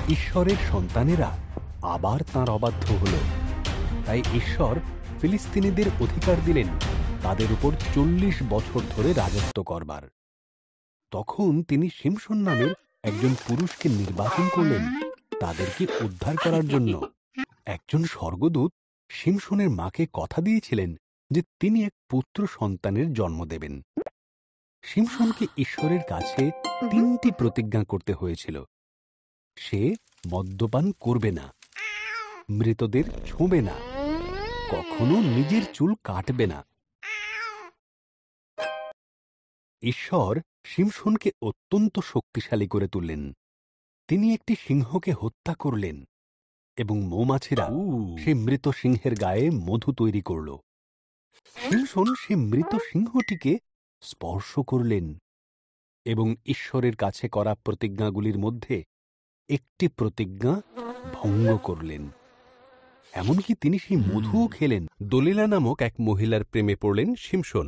ঈশ্বরের সন্তানেরা আবার তাঁর অবাধ্য হল। তাই ঈশ্বর ফিলিস্তিনিদের অধিকার দিলেন তাদের উপর 40 বছর ধরে রাজত্ব করবার। তখন তিনি শিমশন নামের একজন পুরুষকে নির্বাচন করলেন তাদেরকে উদ্ধার করার জন্য। একজন স্বর্গদূত শিমশনের মাকে কথা দিয়েছিলেন যে তিনি এক পুত্র সন্তানের জন্ম দেবেন। শিমশনকে ঈশ্বরের কাছে 3টি প্রতিজ্ঞা করতে হয়েছিল। সে মদ্যপান করবে না, মৃতদের ছোঁবে না, কখনো নিজের চুল কাটবে না। ঈশ্বর শিমশনকে অত্যন্ত শক্তিশালী করে তুললেন। তিনি একটি সিংহকে হত্যা করলেন এবং মৌমাছিরা সে মৃত সিংহের গায়ে মধু তৈরি করল। শিমশন সে মৃত সিংহটিকে স্পর্শ করলেন এবং ঈশ্বরের কাছে করা প্রতিজ্ঞাগুলির মধ্যে একটি প্রতিজ্ঞা ভঙ্গ করলেন। এমনকি তিনি সেই মধুও খেলেন। দলিলা নামক এক মহিলার প্রেমে পড়লেন শিমশন।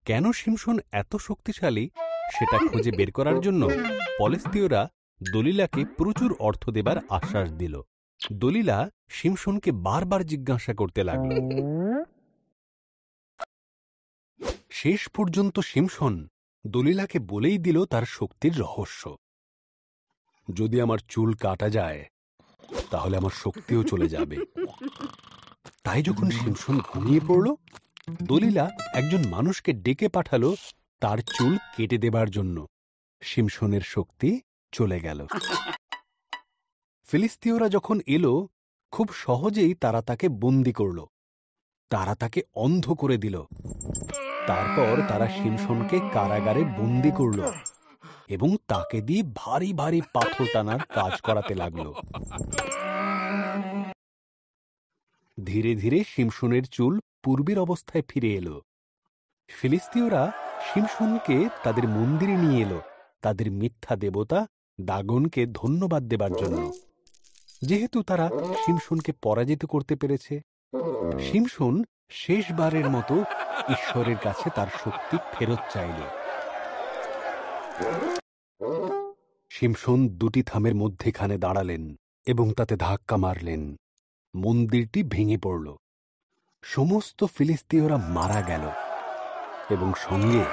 কেন শিমশন এত শক্তিশালী সেটা খুঁজে বের করার জন্য পলেস্তীয়রা দলিলাকে প্রচুর অর্থ দেবার আশ্বাস দিল। দলিলা শিমশনকে বারবার জিজ্ঞাসা করতে লাগল। শেষ পর্যন্ত শিমশন দলিলাকে বলেই দিল তার শক্তির রহস্য। যদি আমার চুল কাটা যায় তাহলে আমার শক্তিও চলে যাবে। তাই যখন শিমশন ঘুমিয়ে পড়ল, দলিলা একজন মানুষকে ডেকে পাঠালো তার চুল কেটে দেবার জন্য। শিমশনের শক্তি চলে গেল। ফিলিস্তীয়রা যখন এলো, খুব সহজেই তারা তাকে বন্দী করল। তারা তাকে অন্ধ করে দিল। তারপর তারা শিমশনকে কারাগারে বন্দী করল এবং তাকে দিয়ে ভারী ভারী পাথর টানার কাজ করাতে লাগল। ধীরে ধীরে শিমশনের চুল পূর্বের অবস্থায় ফিরে এলো। ফিলিস্তীয়রা শিমশনকে তাদের মন্দিরে নিয়ে এলো তাদের মিথ্যা দেবতা দাগনকে ধন্যবাদ দেবার জন্য। যেহেতু তারা শিমশনকে পরাজিত করতে পেরেছে, শিমশন শেষবারের মতো ঈশ্বরের কাছে তার শক্তি ফেরত চাইল। শিমশন 2টি থামের মধ্যেখানে দাঁড়ালেন এবং তাতে ধাক্কা মারলেন। মন্দিরটি ভেঙে পড়ল। সমস্ত ফিলিস্তীয়রা মারা গেল এবং সঙ্গে